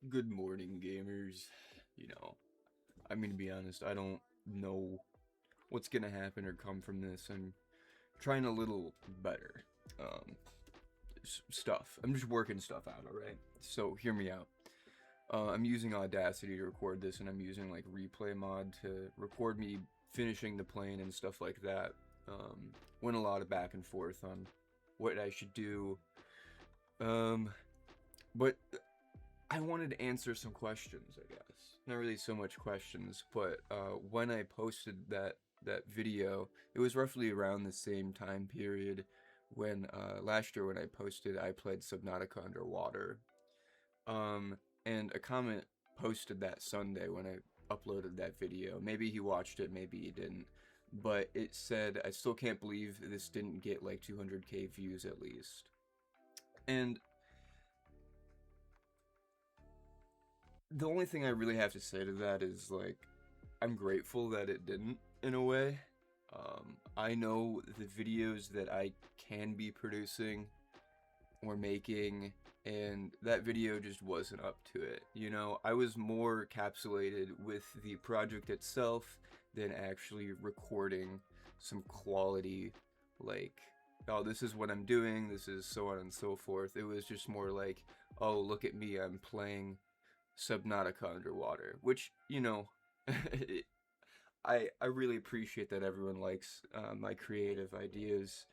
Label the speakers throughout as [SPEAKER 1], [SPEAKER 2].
[SPEAKER 1] Good morning, gamers. I'm gonna be honest, I don't know what's gonna happen or come from this. I'm trying a little better. Um, stuff. I'm just working stuff out, alright? So, hear me out. I'm using Audacity to record this, and I'm using, like, Replay Mod to record me finishing the plane and stuff like that. Went a lot of back and forth on what I should do. But I wanted to answer some questions, I guess. Not really so much questions, but when I posted that video, it was roughly around the same time period when last year when I posted I played Subnautica Underwater. And a comment posted that Sunday when I uploaded that video. Maybe he watched it, maybe he didn't. But it said, I still can't believe this didn't get like 200k views at least. And the only thing I really have to say to that is, like, I'm grateful that it didn't, in a way. I know the videos that I can be producing or making, and that video just wasn't up to it. I was more capsulated with the project itself than actually recording some quality, like, oh, this is what I'm doing, this is so on and so forth. It was just more like, oh, look at me, I'm playing Subnautica Underwater, which, I really appreciate that everyone likes my creative ideas,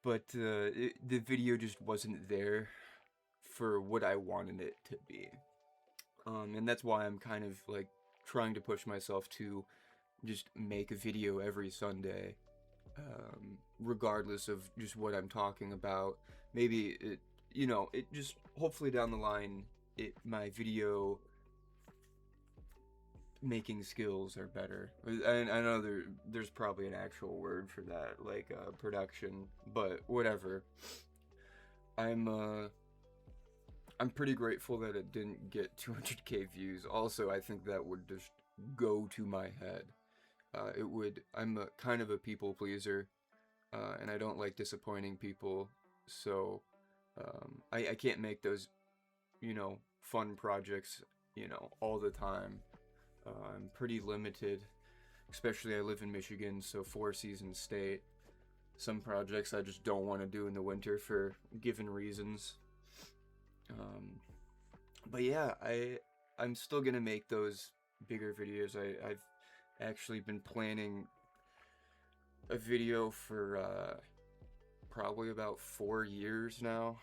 [SPEAKER 1] but the video just wasn't there for what I wanted it to be. And that's why I'm kind of like trying to push myself to just make a video every Sunday, regardless of just what I'm talking about. Maybe it just hopefully down the line, my video making skills are better. I know there's probably an actual word for that, like production, but whatever. I'm pretty grateful that it didn't get 200k views. Also, I think that would just go to my head. It would. I'm a kind of a people pleaser, and I don't like disappointing people. So I can't make those fun projects all the time. I'm pretty limited, especially I live in Michigan, so 4-season state. Some projects I just don't want to do in the winter for given reasons. But yeah, I'm still gonna make those bigger videos. I've actually been planning a video for probably about 4 years now.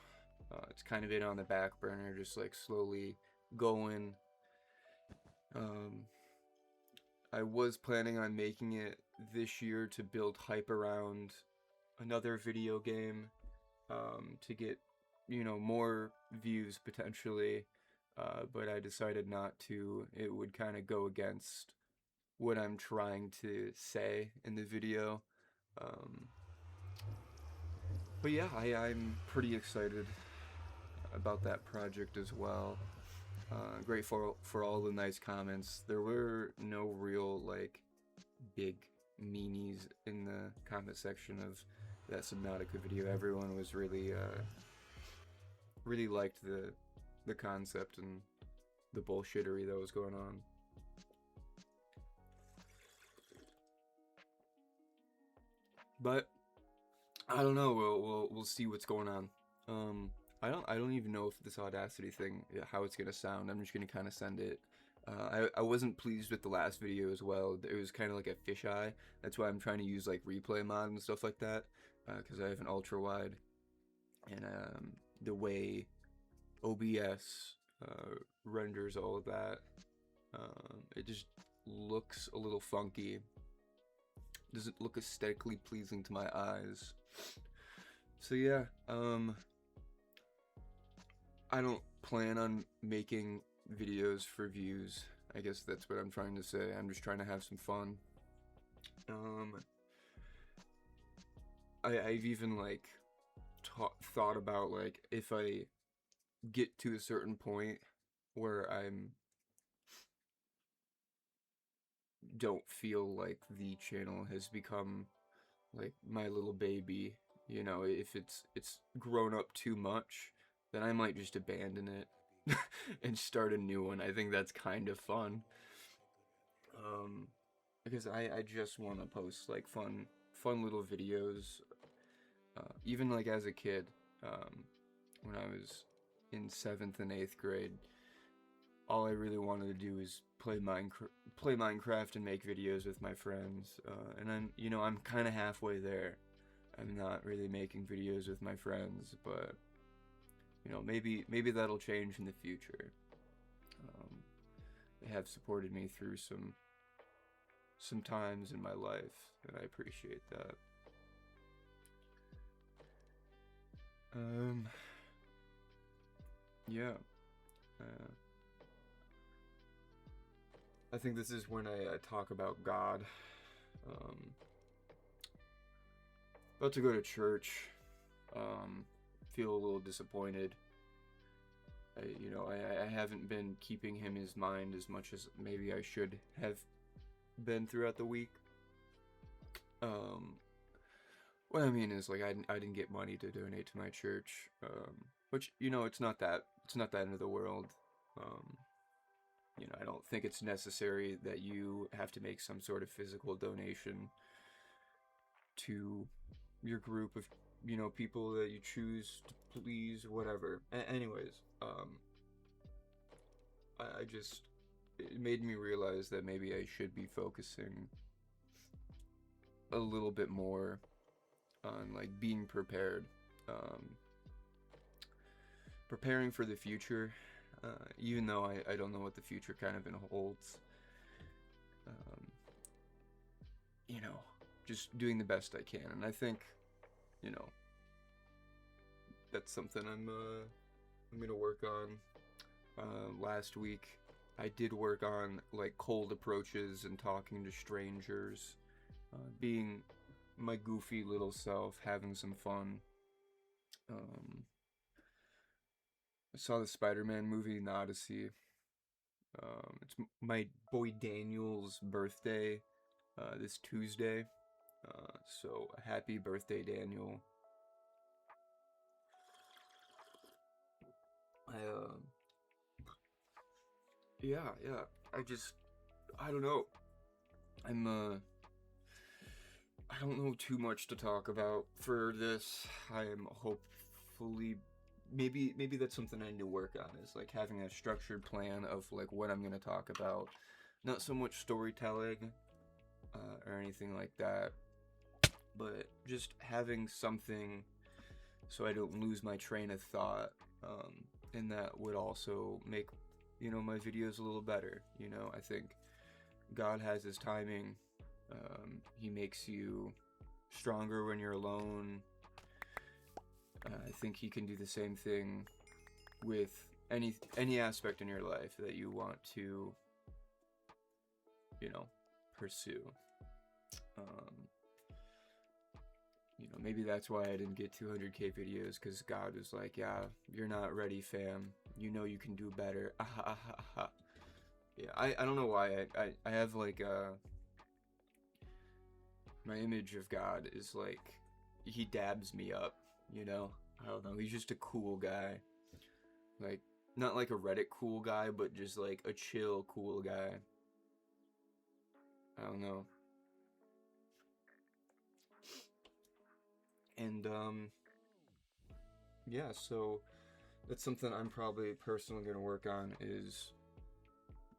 [SPEAKER 1] It's kind of been on the back burner, just like slowly going. I was planning on making it this year to build hype around another video game, to get, more views potentially, but I decided not to. It would kind of go against what I'm trying to say in the video. But yeah, I'm pretty excited about that project as well. Grateful for all the nice comments. There were no real, like, big meanies in the comment section of that Subnautica video. Everyone was really, really liked the concept and the bullshittery that was going on. But I don't know. We'll see what's going on. I don't even know if this Audacity thing, how it's gonna sound. I'm just gonna kind of send it. I wasn't pleased with the last video as well. It was kind of like a fisheye. That's why I'm trying to use like replay mod and stuff like that, because I have an ultra wide, and the way OBS renders all of that, it just looks a little funky. Doesn't look aesthetically pleasing to my eyes. So yeah, I don't plan on making videos for views. I guess that's what I'm trying to say. I'm just trying to have some fun. I've even like thought about, like, if I get to a certain point where I'm don't feel like the channel has become like my little baby, if it's grown up too much, then I might just abandon it. and start a new one. I think that's kind of fun. Because I just want to post like fun little videos. Even like as a kid, when I was in 7th and 8th grade, all I really wanted to do was play Minecraft and make videos with my friends. And I'm kind of halfway there. I'm not really making videos with my friends, but maybe that'll change in the future. Um, they have supported me through some times in my life, and I appreciate that. Um, yeah. Uh, I think this is when I talk about God. Um, about to go to church. Feel a little disappointed. I haven't been keeping him in mind as much as maybe I should have been throughout the week. What I mean is like I didn't get money to donate to my church, which it's not that end of the world. Um, I don't think it's necessary that you have to make some sort of physical donation to your group of people that you choose to please, whatever. Anyways, I just it made me realize that maybe I should be focusing a little bit more on like being prepared, preparing for the future, even though I don't know what the future kind of holds. Um, just doing the best I can, and I think, you know, that's something I'm gonna work on. Last week, I did work on like cold approaches and talking to strangers, being my goofy little self, having some fun. Um, I saw the Spider-Man movie, in Odyssey. It's my boy Daniel's birthday this Tuesday. So happy birthday, Daniel. I yeah. I don't know. I'm I don't know too much to talk about for this. I am hopefully maybe that's something I need to work on, is like having a structured plan of like what I'm gonna talk about. Not so much storytelling or anything like that, but just having something so I don't lose my train of thought. And that would also make my videos a little better. I think God has his timing. He makes you stronger when you're alone. I think he can do the same thing with any aspect in your life that you want to, pursue. Maybe that's why I didn't get 200K videos, because God was like, yeah, you're not ready, fam. You can do better. Yeah, I don't know why. I have like my image of God is like, he dabs me up, I don't know. He's just a cool guy. Like, not like a Reddit cool guy, but just like a chill cool guy. I don't know. And yeah, so that's something I'm probably personally going to work on, is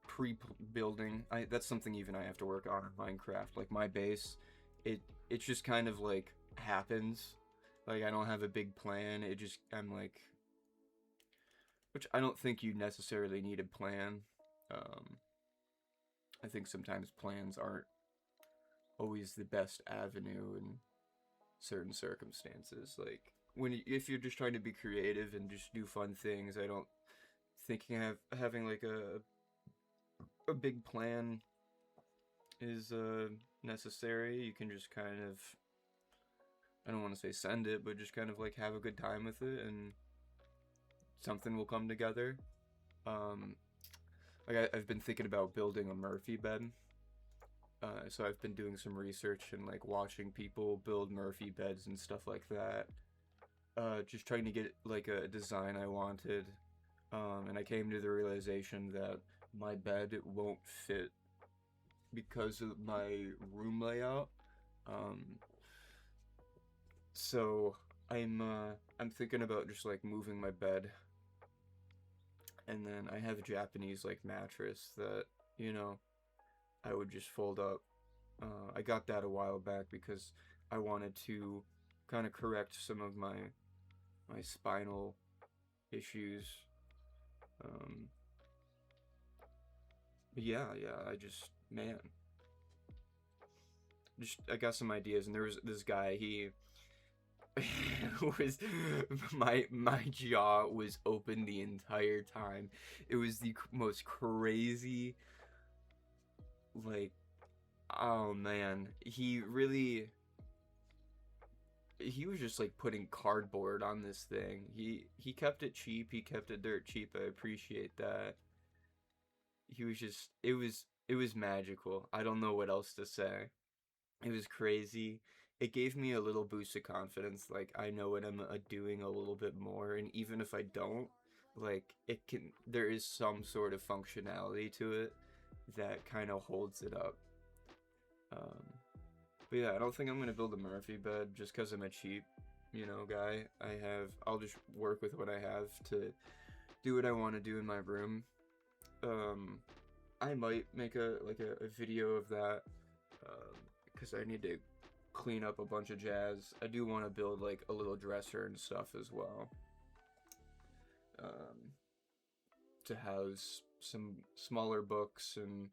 [SPEAKER 1] pre-building. That's something even I have to work on in Minecraft. Like my base, it just kind of like happens. Like I don't have a big plan. I'm like, which I don't think you necessarily need a plan. I think sometimes plans aren't always the best avenue in certain circumstances. Like if you're just trying to be creative and just do fun things, I don't think having like a big plan is necessary. You can just kind of, I don't want to say send it, but just kind of like have a good time with it, and something will come together. Like I've been thinking about building a Murphy bed. So I've been doing some research and like watching people build Murphy beds and stuff like that. Just trying to get like a design I wanted. And I came to the realization that my bed won't fit because of my room layout. Um, so I'm thinking about just like moving my bed, and then I have a Japanese like mattress that, you know, I would just fold up. I got that a while back because I wanted to kind of correct some of my spinal issues. Um, but yeah, I just, man, just I got some ideas, and there was this guy. He was my jaw was open the entire time. It was the most crazy, like, oh man, he was just like putting cardboard on this thing. He kept it cheap. He kept it dirt cheap. I appreciate that. He was just it was magical. I don't know what else to say. It was crazy. It gave me a little boost of confidence. Like, I know what I'm doing a little bit more, and even if I don't, like, there is some sort of functionality to it that kind of holds it up. Um, but yeah, I don't think I'm gonna build a Murphy bed just because I'm a cheap, guy. I'll just work with what I have to do what I want to do in my room. Um, I might make a video of that, because I need to clean up a bunch of jazz. I do want to build like a little dresser and stuff as well, um, to house some smaller books, and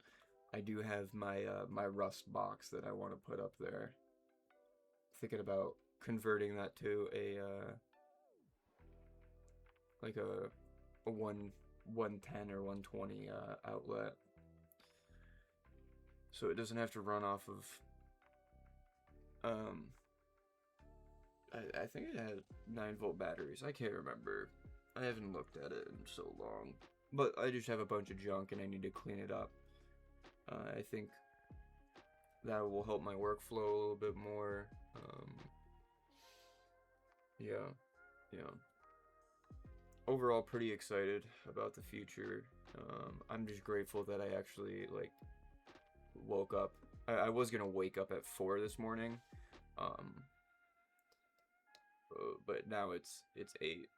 [SPEAKER 1] I do have my Rust box that I want to put up there. Thinking about converting that to a like a 110 or 120 outlet, so it doesn't have to run off of um I think it had 9-volt batteries. I can't remember. I haven't looked at it in so long. But I just have a bunch of junk and I need to clean it up. I think that will help my workflow a little bit more. Yeah, yeah. Overall, pretty excited about the future. I'm just grateful that I actually like woke up. I was gonna wake up at 4 this morning, um, but now it's 8.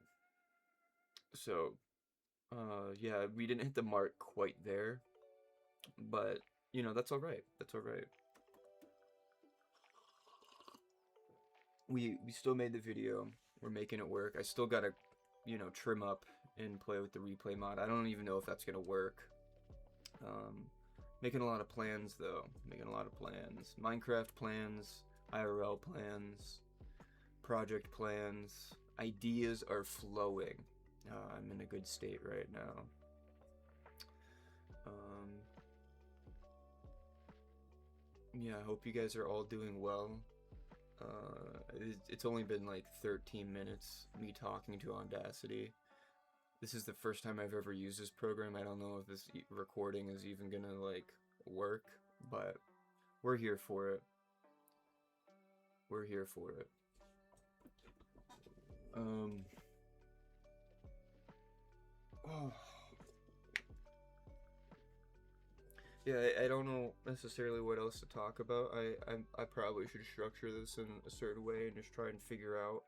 [SPEAKER 1] So, yeah, we didn't hit the mark quite there, but that's all right. That's all right. We still made the video. We're making it work. I still gotta, trim up and play with the replay mod. I don't even know if that's gonna work. Making a lot of plans though. Making a lot of plans. Minecraft plans, IRL plans, project plans. Ideas are flowing. I'm in a good state right now. Yeah, I hope you guys are all doing well. It's only been like 13 minutes me talking to Audacity. This is the first time I've ever used this program. I don't know if this recording is even gonna like work, but we're here for it. We're here for it. Oh. Yeah, I don't know necessarily what else to talk about. I probably should structure this in a certain way and just try and figure out.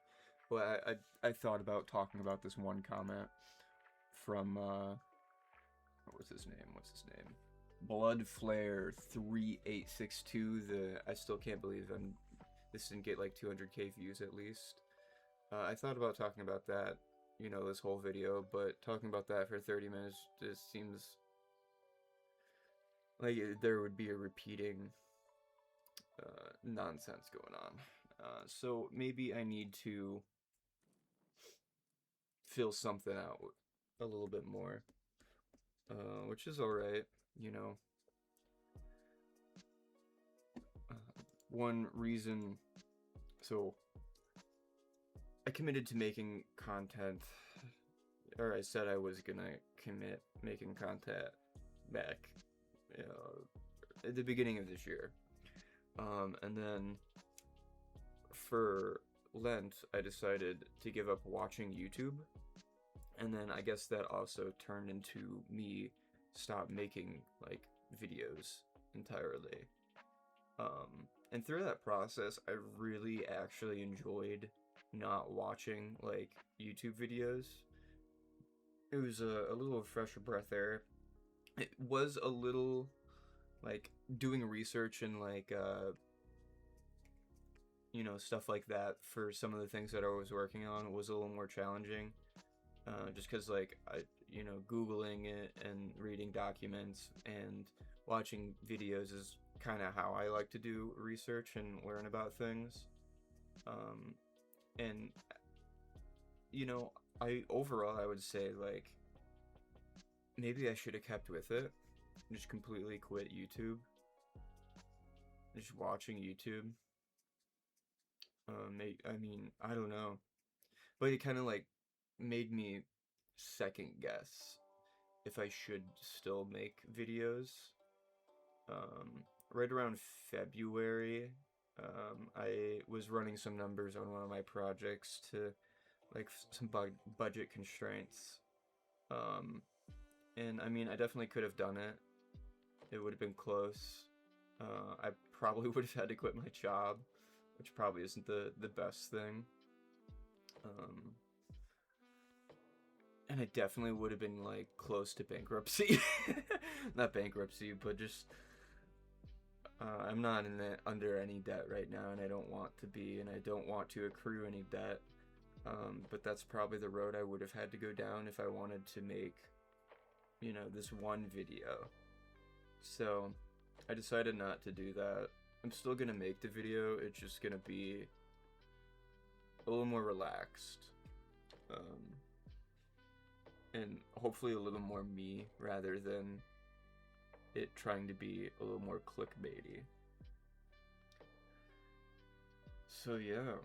[SPEAKER 1] But I thought about talking about this one comment from what's his name? What's his name? Blood Flare 3862. I still can't believe this didn't get like 200k views at least. I thought about talking about that, this whole video, but talking about that for 30 minutes just seems like there would be a repeating nonsense going on. So maybe I need to fill something out a little bit more, which is alright, one reason, so I committed to making content, or I said I was gonna commit making content back at the beginning of this year. And then for Lent, I decided to give up watching YouTube And then I guess that also turned into me stop making like videos entirely. And through that process, I really actually enjoyed not watching like YouTube videos. It was a little fresh breath air. It was a little like doing research and like stuff like that for some of the things that I was working on was a little more challenging. Just because like googling it and reading documents and watching videos is kind of how I like to do research and learn about things. And I overall I would say like maybe I should have kept with it, just completely quit YouTube, just watching YouTube. I mean, I don't know, but it kind of like made me second guess if I should still make videos. Right around February, I was running some numbers on one of my projects to like some budget constraints. Um, and I mean, I definitely could have done it. It would have been close. I probably would have had to quit my job, which probably isn't the best thing. Um, and I definitely would have been like close to bankruptcy. Not bankruptcy, but just I'm not under any debt right now, and I don't want to be, and I don't want to accrue any debt. But that's probably the road I would have had to go down if I wanted to make, this one video. So I decided not to do that. I'm still gonna make the video. It's just gonna be a little more relaxed. And hopefully a little more me rather than it trying to be a little more clickbaity. So yeah,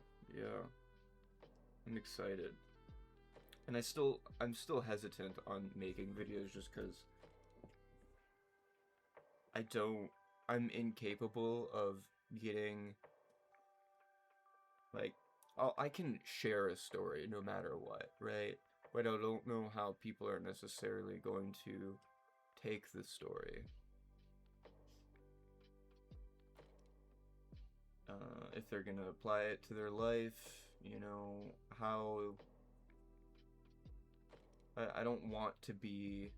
[SPEAKER 1] I'm excited, and I'm still hesitant on making videos just because I'm incapable of getting like I can share a story no matter what, right? But I don't know how people are necessarily going to take the story. If they're gonna apply it to their life, how I don't want to be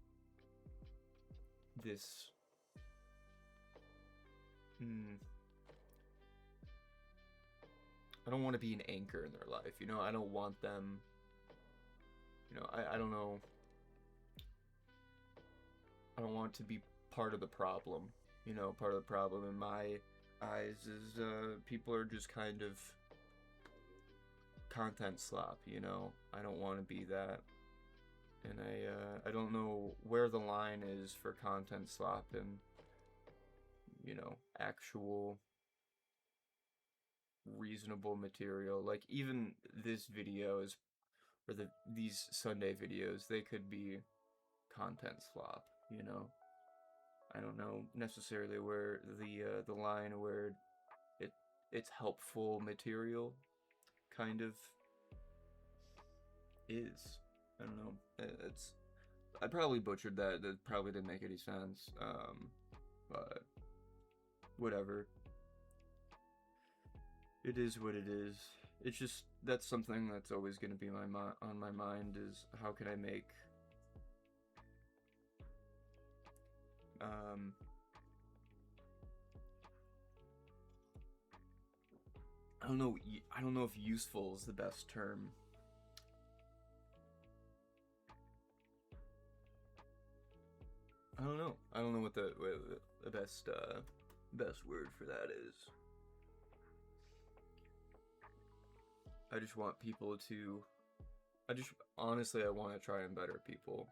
[SPEAKER 1] this I don't want to be an anchor in their life, I don't want them, I don't know, I don't want to be part of the problem. Part of the problem in my eyes is people are just kind of content slop, I don't want to be that. And I don't know where the line is for content slop and actual reasonable material. Like even this video is or these Sunday videos, they could be content slop, I don't know necessarily where the line where it's helpful material kind of is. I don't know. I probably butchered that. That probably didn't make any sense. But whatever. It is what it is. It's just that's something that's always going to be on my mind is how can I make I don't know if useful is the best term. I don't know. I don't know what the best word for that is. I just want people to honestly I want to try and better people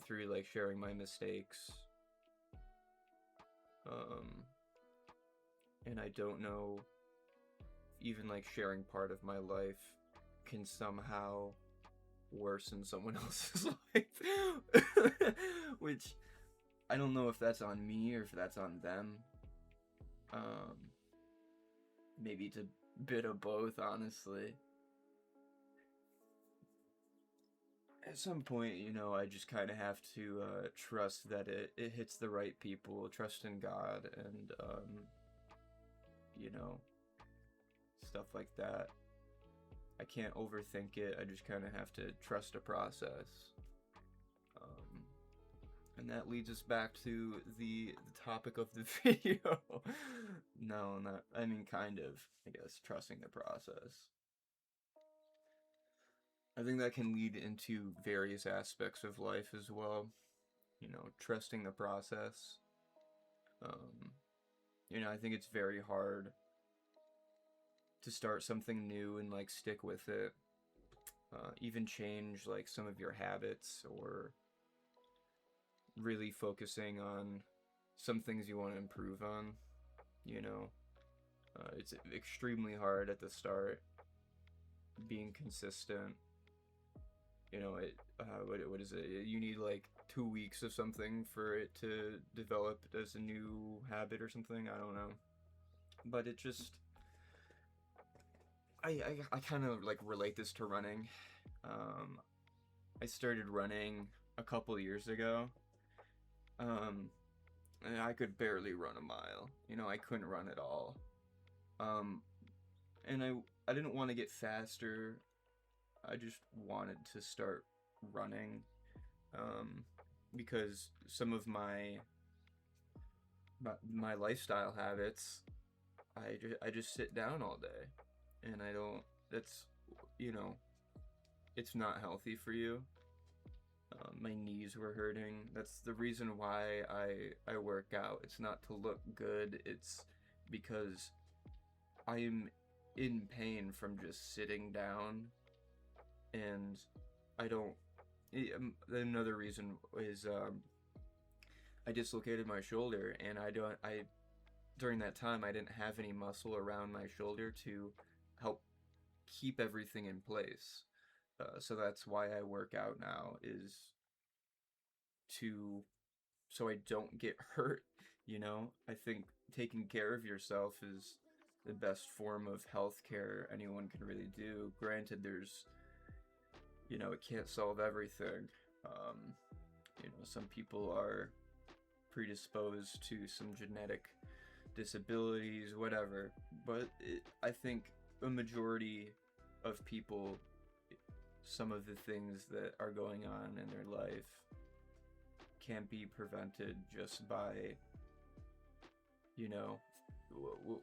[SPEAKER 1] through like sharing my mistakes. And I don't know even like sharing part of my life can somehow worsen someone else's life. Which I don't know if that's on me or if that's on them. Maybe it's a bit of both, honestly. at some point, I just kind of have to trust that it hits the right people, trust in God, and you know, stuff like that. I can't overthink it. I just kind of have to trust a process. And that leads us back to the topic of the video. No, not. I mean, kind of. I guess trusting the process. I think that can lead into various aspects of life as well. Trusting the process. I think it's very hard to start something new and like stick with it. Even change like some of your habits, or really focusing on some things you want to improve on. It's extremely hard at the start. Being consistent. What is it? You need like 2 weeks of something for it to develop as a new habit or something. I don't know. But it just, I kind of like relate this to running. I started running a couple years ago. And I could barely run a mile. I couldn't run at all. And I didn't want to get faster. I just wanted to start running, because some of my lifestyle habits, I just sit down all day, and I don't. That's it's not healthy for you. My knees were hurting. That's the reason why I work out. It's not to look good. It's because I'm in pain from just sitting down. And I don't. Another reason is I dislocated my shoulder, and during that time I didn't have any muscle around my shoulder to help keep everything in place. So that's why I work out now, is so I don't get hurt. I think taking care of yourself is the best form of health care anyone can really do. Granted, there's it can't solve everything. Some people are predisposed to some genetic disabilities, whatever. But I think a majority of people, some of the things that are going on in their life can be prevented just by,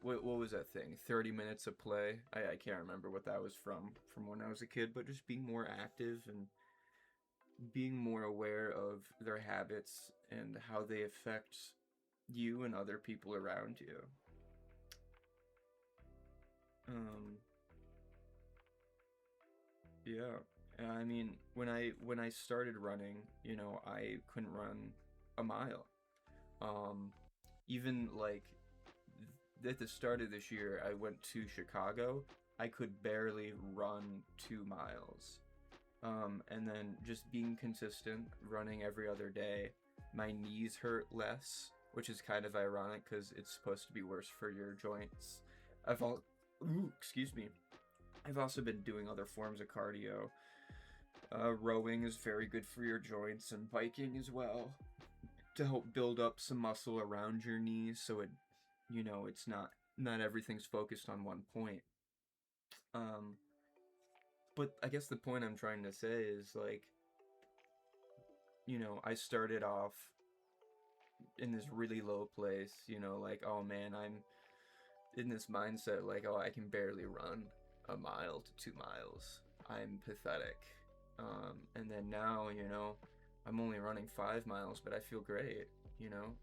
[SPEAKER 1] what was that thing? 30 minutes of play? I can't remember what that was from when I was a kid, but just being more active and being more aware of their habits and how they affect you and other people around you. Yeah. I mean, when I started running, I couldn't run a mile. Even like at the start of this year, I went to Chicago. I could barely run 2 miles. And then just being consistent, running every other day, my knees hurt less, which is kind of ironic because it's supposed to be worse for your joints. Excuse me. I've also been doing other forms of cardio. Rowing is very good for your joints, and biking as well, to help build up some muscle around your knees, so it's not everything's focused on one point. But I guess the point I'm trying to say is, like, I started off in this really low place, like, oh man, I'm in this mindset, like, oh, I can barely run a mile to 2 miles. I'm pathetic. And then now, I'm only running 5 miles, but I feel great.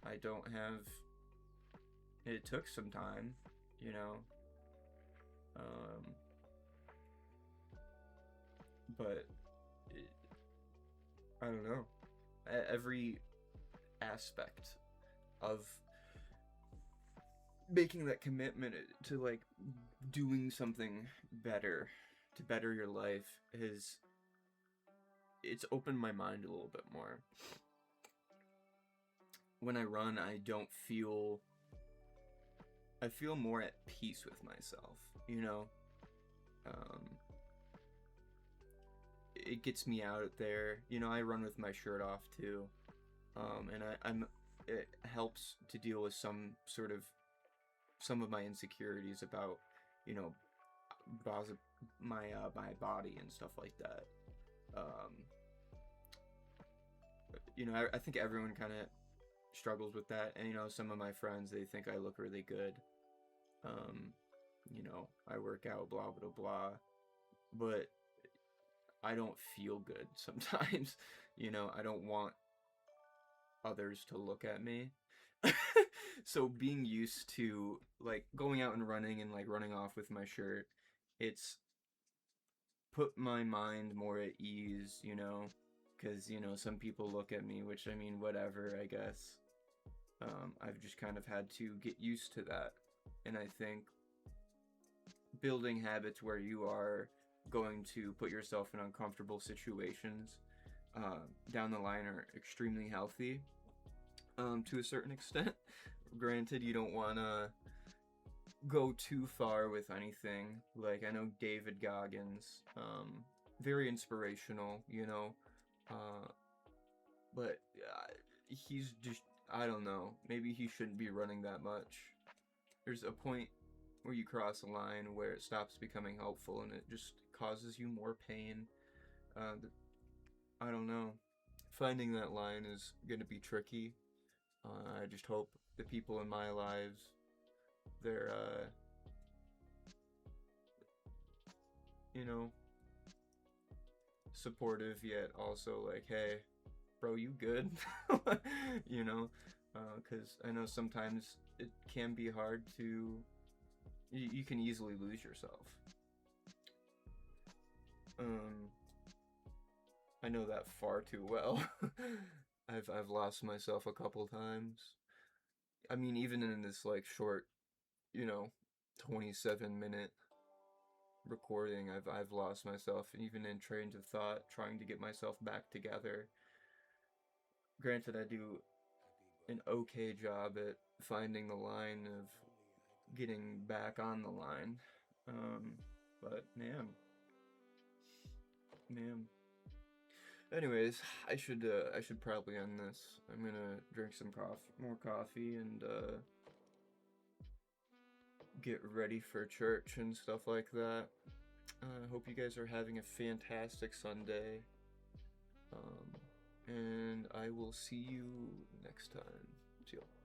[SPEAKER 1] I don't have. It took some time, but I don't know. Every aspect of making that commitment to like doing something better to better your life it's opened my mind a little bit more. When I run, I feel more at peace with myself, it gets me out there. You know, I run with my shirt off too, and I'm it helps to deal with some of my insecurities about, you know, my body and stuff like that. Um, you know, I think everyone kind of struggles with that, and you know, some of my friends, they think I look really good. Um, you know, I work out, blah blah blah, but I don't feel good sometimes. You know, I don't want others to look at me. So being used to like going out and running and like running off with my shirt, it's put my mind more at ease, you know, because you know some people look at me, which I mean, whatever, I guess. I've just kind of had to get used to that, and I think building habits where you are going to put yourself in uncomfortable situations down the line are extremely healthy, to a certain extent. Granted, you don't want to go too far with anything. Like, I know David Goggins, very inspirational, you know, uh, but he's just, I don't know, maybe he shouldn't be running that much. There's a point where you cross a line where it stops becoming helpful and it just causes you more pain. I don't know. Finding that line is going to be tricky. I just hope the people in my lives, they're, you know, supportive yet also like, hey, bro, you good? You know, because I know sometimes it can be hard to, you can easily lose yourself. I know that far too well. I've lost myself a couple times. I mean, even in this like short, you know, 27-minute recording, I've lost myself, even in trains of thought, trying to get myself back together. Granted, I do an okay job at finding the line of getting back on the line. But man. Anyways, I should probably end this. I'm gonna drink some more coffee, and get ready for church and stuff like that. I hope you guys are having a fantastic Sunday. And I will see you next time. See you.